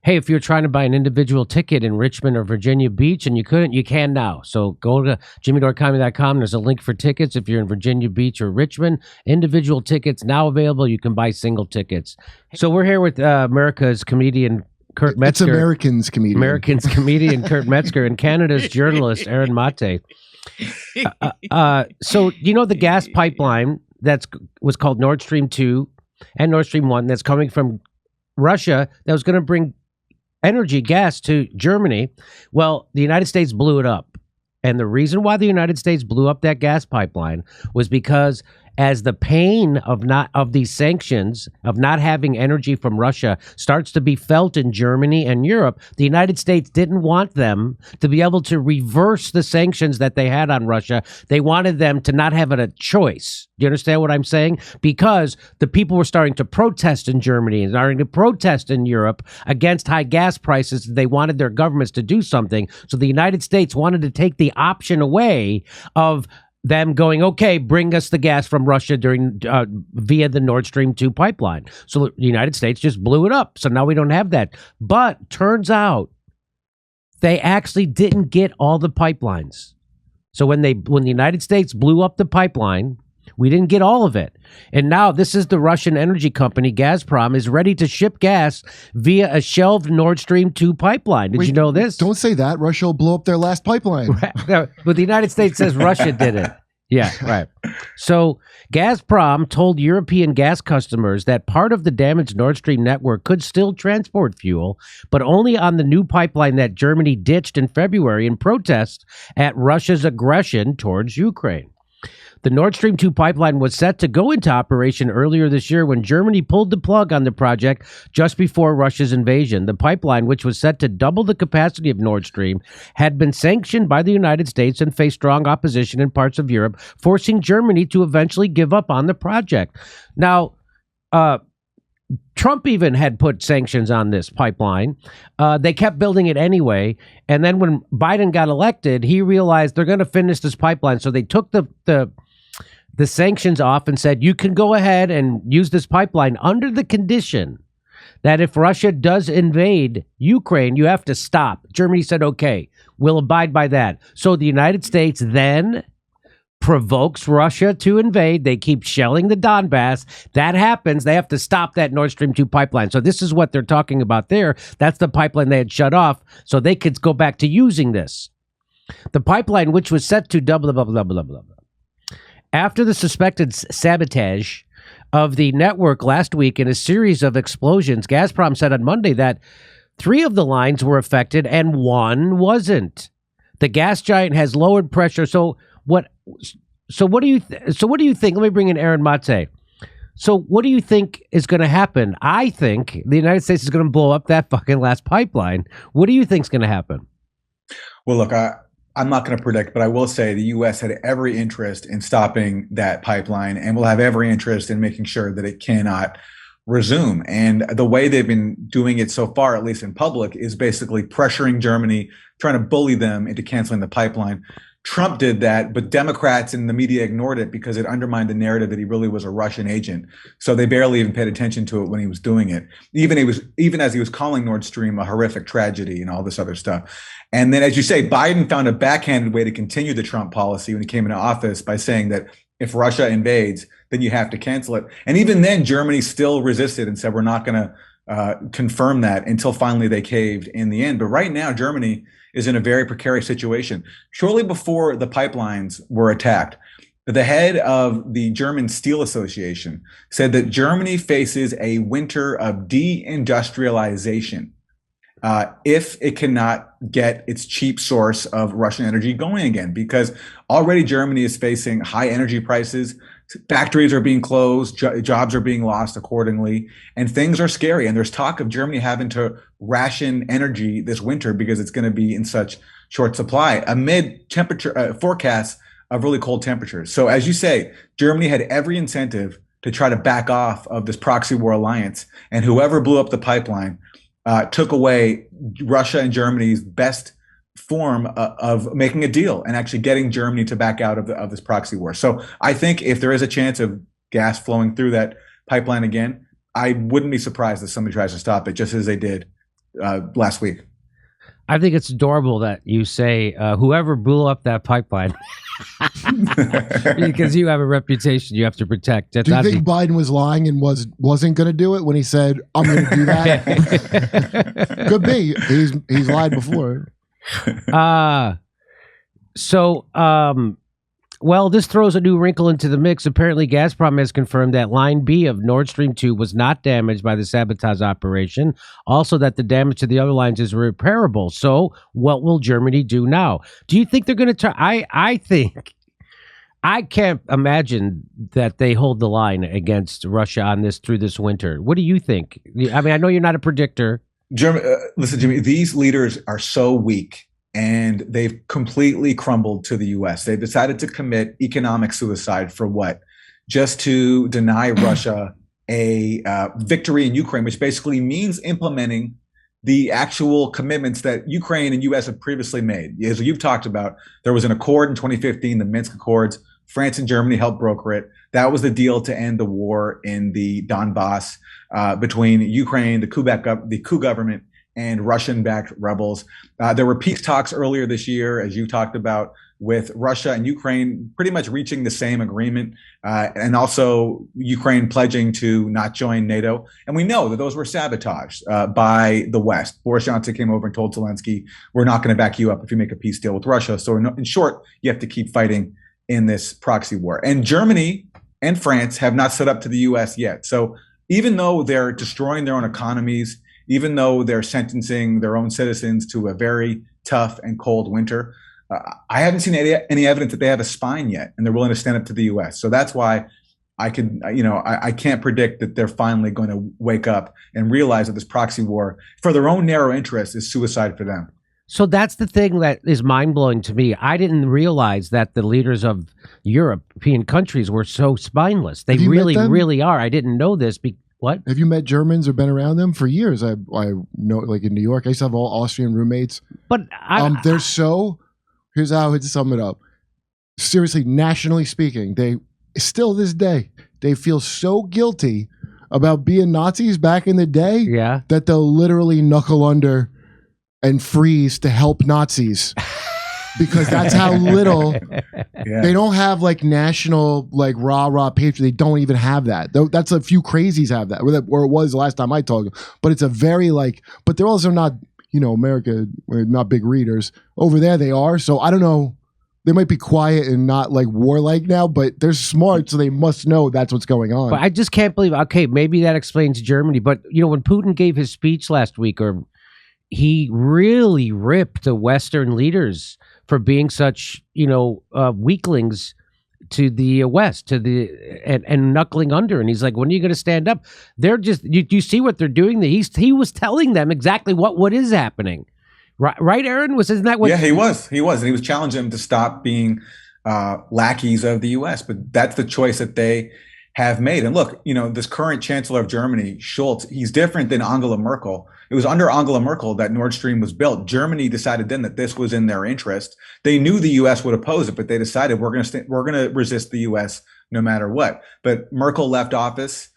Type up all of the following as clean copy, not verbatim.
Hey, if you're trying to buy an individual ticket in Richmond or Virginia Beach and you couldn't, you can now. So go to jimmydorecomedy.com. There's a link for tickets. If you're in Virginia Beach or Richmond, individual tickets now available. You can buy single tickets. So we're here with America's comedian Kurt Metzger. It's American's comedian Kurt Metzger and Canada's journalist Aaron Mate. So you know the gas pipeline was called Nord Stream 2 and Nord Stream 1 that's coming from Russia that was going to bring gas to Germany. Well, the United States blew it up. And the reason why the United States blew up that gas pipeline was because as the pain of these sanctions, of not having energy from Russia, starts to be felt in Germany and Europe, the United States didn't want them to be able to reverse the sanctions that they had on Russia. They wanted them to not have a choice. Do you understand what I'm saying? Because the people were starting to protest in Germany and starting to protest in Europe against high gas prices. They wanted their governments to do something. So the United States wanted to take the option away of them going, okay, bring us the gas from Russia via the Nord Stream 2 pipeline. So the United States just blew it up. So now we don't have that. But turns out they actually didn't get all the pipelines. So when the United States blew up the pipeline, we didn't get all of it. And now this is the Russian energy company, Gazprom, is ready to ship gas via a shelved Nord Stream 2 pipeline. Did you know this? Don't say that. Russia will blow up their last pipeline. But the United States says Russia did it. Yeah, right. So Gazprom told European gas customers that part of the damaged Nord Stream network could still transport fuel, but only on the new pipeline that Germany ditched in February in protest at Russia's aggression towards Ukraine. The Nord Stream 2 pipeline was set to go into operation earlier this year when Germany pulled the plug on the project just before Russia's invasion. The pipeline, which was set to double the capacity of Nord Stream, had been sanctioned by the United States and faced strong opposition in parts of Europe, forcing Germany to eventually give up on the project. Now, Trump even had put sanctions on this pipeline. They kept building it anyway. And then when Biden got elected, he realized they're going to finish this pipeline. So they took the sanctions off and said, you can go ahead and use this pipeline under the condition that if Russia does invade Ukraine, you have to stop. Germany said, okay, we'll abide by that. So the United States then provokes Russia to invade. They keep shelling the Donbass. That happens. They have to stop that Nord Stream 2 pipeline. So this is what they're talking about there. That's the pipeline they had shut off so they could go back to using this. The pipeline, which was set to blah, blah, blah, blah, blah, blah. After the suspected sabotage of the network last week in a series of explosions, Gazprom said on Monday that 3 of the lines were affected and 1 wasn't. The gas giant has lowered pressure. So what do you think? Let me bring in Aaron Mate. So what do you think is going to happen? I think the United States is going to blow up that fucking last pipeline. What do you think is going to happen? Well, look, I'm not going to predict, but I will say the U.S. had every interest in stopping that pipeline and will have every interest in making sure that it cannot resume. And the way they've been doing it so far, at least in public, is basically pressuring Germany, trying to bully them into canceling the pipeline. Trump did that, but Democrats and the media ignored it because it undermined the narrative that he really was a Russian agent. So they barely even paid attention to it when he was doing it. Even as he was calling Nord Stream a horrific tragedy and all this other stuff. And then, as you say, Biden found a backhanded way to continue the Trump policy when he came into office by saying that if Russia invades, then you have to cancel it. And even then, Germany still resisted and said, we're not going to confirm that until finally they caved in the end. But right now, Germany is in a very precarious situation. Shortly before the pipelines were attacked, the head of the German Steel Association said that Germany faces a winter of de-industrialization if it cannot get its cheap source of Russian energy going again, because already Germany is facing high energy prices. Factories are being closed, jobs are being lost accordingly, and things are scary. And there's talk of Germany having to ration energy this winter because it's going to be in such short supply amid temperature forecasts of really cold temperatures. So as you say, Germany had every incentive to try to back off of this proxy war alliance, and whoever blew up the pipeline took away Russia and Germany's best form of making a deal and actually getting Germany to back out of this proxy war. So I think if there is a chance of gas flowing through that pipeline again, I wouldn't be surprised if somebody tries to stop it, just as they did last week. I think it's adorable that you say whoever blew up that pipeline, because you have a reputation you have to protect. Do you think Biden was lying and wasn't going to do it when he said, "I'm going to do that"? Could be. He's lied before. Well, this throws a new wrinkle into the mix. Apparently, Gazprom has confirmed that Line B of Nord Stream 2 was not damaged by the sabotage operation. Also, that the damage to the other lines is repairable. So, what will Germany do now? Do you think they're going to try? I can't imagine that they hold the line against Russia on this through this winter. What do you think? I mean, I know you're not a predictor. Listen, Jimmy, these leaders are so weak. And they've completely crumbled to the U.S. They've decided to commit economic suicide for what? Just to deny Russia a victory in Ukraine, which basically means implementing the actual commitments that Ukraine and U.S. have previously made. As you've talked about, there was an accord in 2015, the Minsk Accords. France and Germany helped broker it. That was the deal to end the war in the Donbass between Ukraine, the coup government, and Russian-backed rebels. There were peace talks earlier this year, as you talked about, with Russia and Ukraine pretty much reaching the same agreement, and also Ukraine pledging to not join NATO. And we know that those were sabotaged by the West. Boris Johnson came over and told Zelensky, we're not going to back you up if you make a peace deal with Russia. So in short, you have to keep fighting in this proxy war. And Germany and France have not stood up to the U.S. yet. So even though they're destroying their own economies, even though they're sentencing their own citizens to a very tough and cold winter, I haven't seen any evidence that they have a spine yet, and they're willing to stand up to the U.S. So that's why I can't predict that they're finally going to wake up and realize that this proxy war, for their own narrow interest, is suicide for them. So that's the thing that is mind-blowing to me. I didn't realize that the leaders of European countries were so spineless. They really, really are. I didn't know this. What? Have you met Germans or been around them for years? I know, like in New York, I used to have all Austrian roommates. But they're so. Here's how I'd sum it up. Seriously, nationally speaking, they still this day they feel so guilty about being Nazis back in the day, that they'll literally knuckle under and freeze to help Nazis. Because that's how little they don't have, like, national, like, rah patriot. They don't even have that. That's a few crazies have that, or it was the last time I talked. But it's a very, like, but they're also not, America, not big readers. Over there they are. So I don't know. They might be quiet and not, like, warlike now, but they're smart, so they must know that's what's going on. But I just can't believe. Okay, maybe that explains Germany. But when Putin gave his speech last week, he really ripped the Western leaders for being such, weaklings to the West, and knuckling under. And he's like, when are you going to stand up? They're just, you see what they're doing? He was telling them exactly what is happening. Right, Aaron? Isn't that what? Yeah, he was. And he was challenging them to stop being lackeys of the U.S. But that's the choice that they have made. And look, this current chancellor of Germany, Scholz, he's different than Angela Merkel. It was under Angela Merkel that Nord Stream was built. Germany decided then that this was in their interest. They knew the U.S. would oppose it, but they decided we're going to resist the U.S. no matter what. But Merkel left office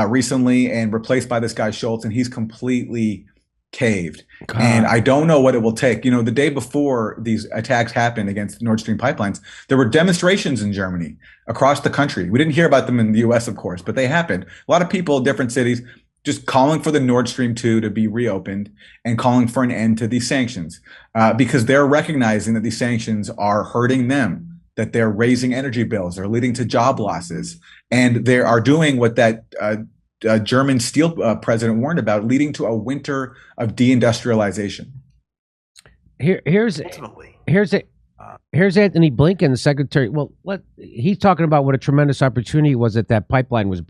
recently and replaced by this guy Scholz, and he's completely caved. God. And I don't know what it will take. The day before these attacks happened against Nord Stream pipelines, there were demonstrations in Germany across the country. We didn't hear about them in the U.S., of course, but they happened. A lot of people in different cities just calling for the Nord Stream 2 to be reopened and calling for an end to these sanctions, because they're recognizing that these sanctions are hurting them, that they're raising energy bills, they're leading to job losses, and they are doing what that German steel president warned about, leading to a winter of deindustrialization. Here's Anthony Blinken, the secretary. Well, he's talking about what a tremendous opportunity was that pipeline was.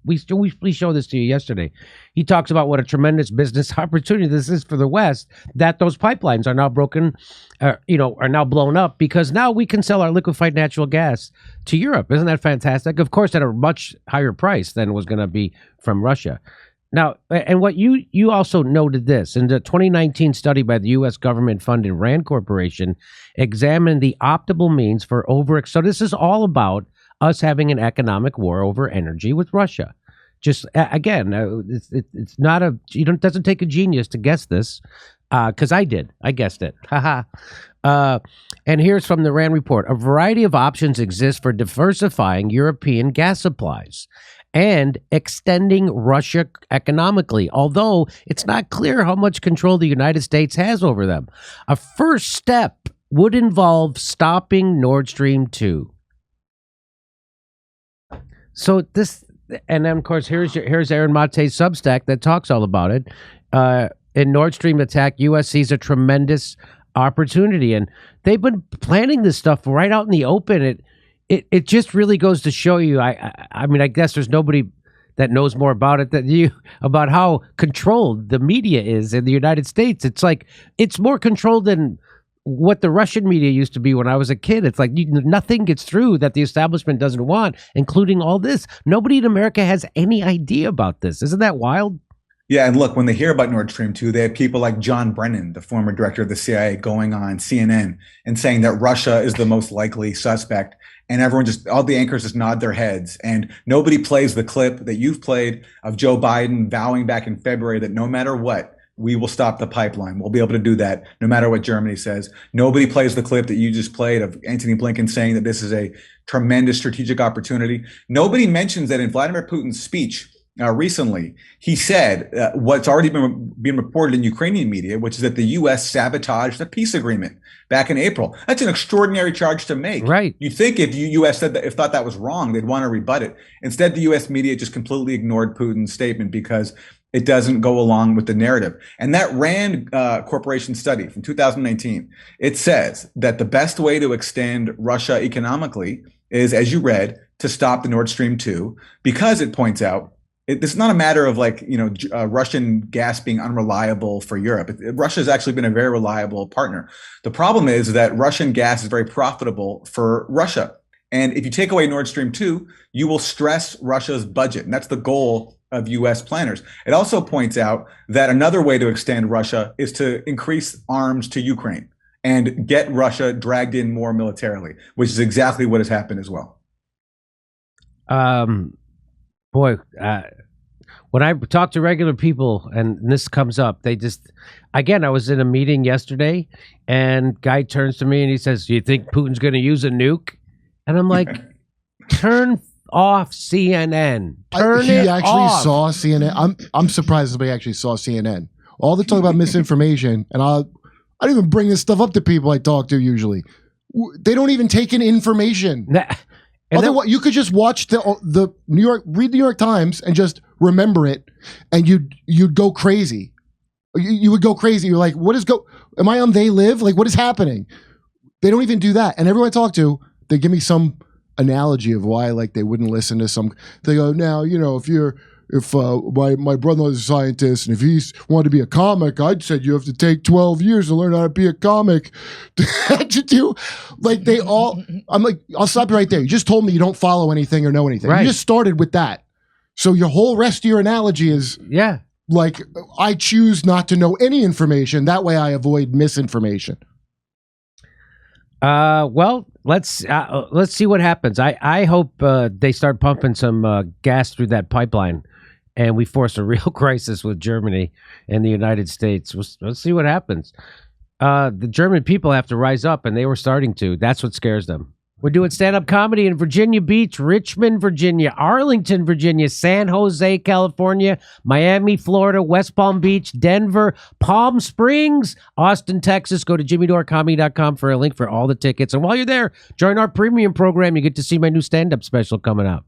We showed this to you yesterday. He talks about what a tremendous business opportunity this is for the West, that those pipelines are now broken, are now blown up, because now we can sell our liquefied natural gas to Europe. Isn't that fantastic? Of course, at a much higher price than was going to be from Russia. Now, and what you also noted this, in the 2019 study by the U.S. government-funded RAND Corporation examined the optimal means for so this is all about us having an economic war over energy with Russia. Just again, it's not a doesn't take a genius to guess this, because I did. I guessed it. Haha. And here's from the RAND report: a variety of options exist for diversifying European gas supplies and extending Russia economically, although it's not clear how much control the United States has over them. A first step would involve stopping Nord Stream 2. So this, and then of course here's Aaron Mate's Substack that talks all about it. In Nord Stream attack, U.S. sees a tremendous opportunity, and they've been planning this stuff right out in the open. It just really goes to show you. I mean, I guess there's nobody that knows more about it than you, about how controlled the media is in the United States. It's like it's more controlled than what the Russian media used to be when I was a kid. It's like nothing gets through that the establishment doesn't want, including all this. Nobody in America has any idea about this. Isn't that wild? Yeah, and look, when they hear about Nord Stream 2, they have people like John Brennan, the former director of the CIA, going on CNN and saying that Russia is the most likely suspect. And everyone all the anchors just nod their heads. And nobody plays the clip that you've played of Joe Biden vowing back in February that no matter what, we will stop the pipeline. We'll be able to do that no matter what Germany says. Nobody plays the clip that you just played of Antony Blinken saying that this is a tremendous strategic opportunity. Nobody mentions that in Vladimir Putin's speech recently, he said what's already been reported in Ukrainian media, which is that the U.S. sabotaged the peace agreement back in April. That's an extraordinary charge to make. Right. You'd think if the U.S. thought that was wrong, they'd want to rebut it. Instead, the U.S. media just completely ignored Putin's statement because it doesn't go along with the narrative. And that RAND Corporation study from 2019, it says that the best way to extend Russia economically is, as you read, to stop the Nord Stream 2, because it points out it's not a matter of Russian gas being unreliable for Europe. Russia has actually been a very reliable partner. The problem is that Russian gas is very profitable for Russia. And if you take away Nord Stream 2, you will stress Russia's budget. And that's the goal of U.S. planners. It also points out that another way to extend Russia is to increase arms to Ukraine and get Russia dragged in more militarily, which is exactly what has happened as well. When I talk to regular people and this comes up, they just, again, I was in a meeting yesterday and guy turns to me and he says, "Do you think Putin's going to use a nuke?" And I'm like, turn off CNN. He actually saw CNN. I'm surprised somebody actually saw CNN. All the talk about misinformation, and I don't even bring this stuff up to people I talk to usually. They don't even take in information. And then you could just watch the read the New York Times and just remember it, and you'd go crazy. You would go crazy. You're like, am I on They Live? Like, what is happening? They don't even do that. And everyone I talk to, they give me some analogy of why they wouldn't listen to some. They go, now, if my brother-in-law is a scientist, and if he wanted to be a comic, I'd said you have to take 12 years to learn how to be a comic. To do, I'm like, I'll stop you right there. You just told me you don't follow anything or know anything. Right. You just started with that. So your whole rest of your analogy is, I choose not to know any information. That way I avoid misinformation. Well, let's see what happens. I hope they start pumping some gas through that pipeline, and we force a real crisis with Germany and the United States. Let's see what happens. The German people have to rise up, and they were starting to. That's what scares them. We're doing stand-up comedy in Virginia Beach, Richmond, Virginia, Arlington, Virginia, San Jose, California, Miami, Florida, West Palm Beach, Denver, Palm Springs, Austin, Texas. Go to jimmydorecomedy.com for a link for all the tickets. And while you're there, join our premium program. You get to see my new stand-up special coming out.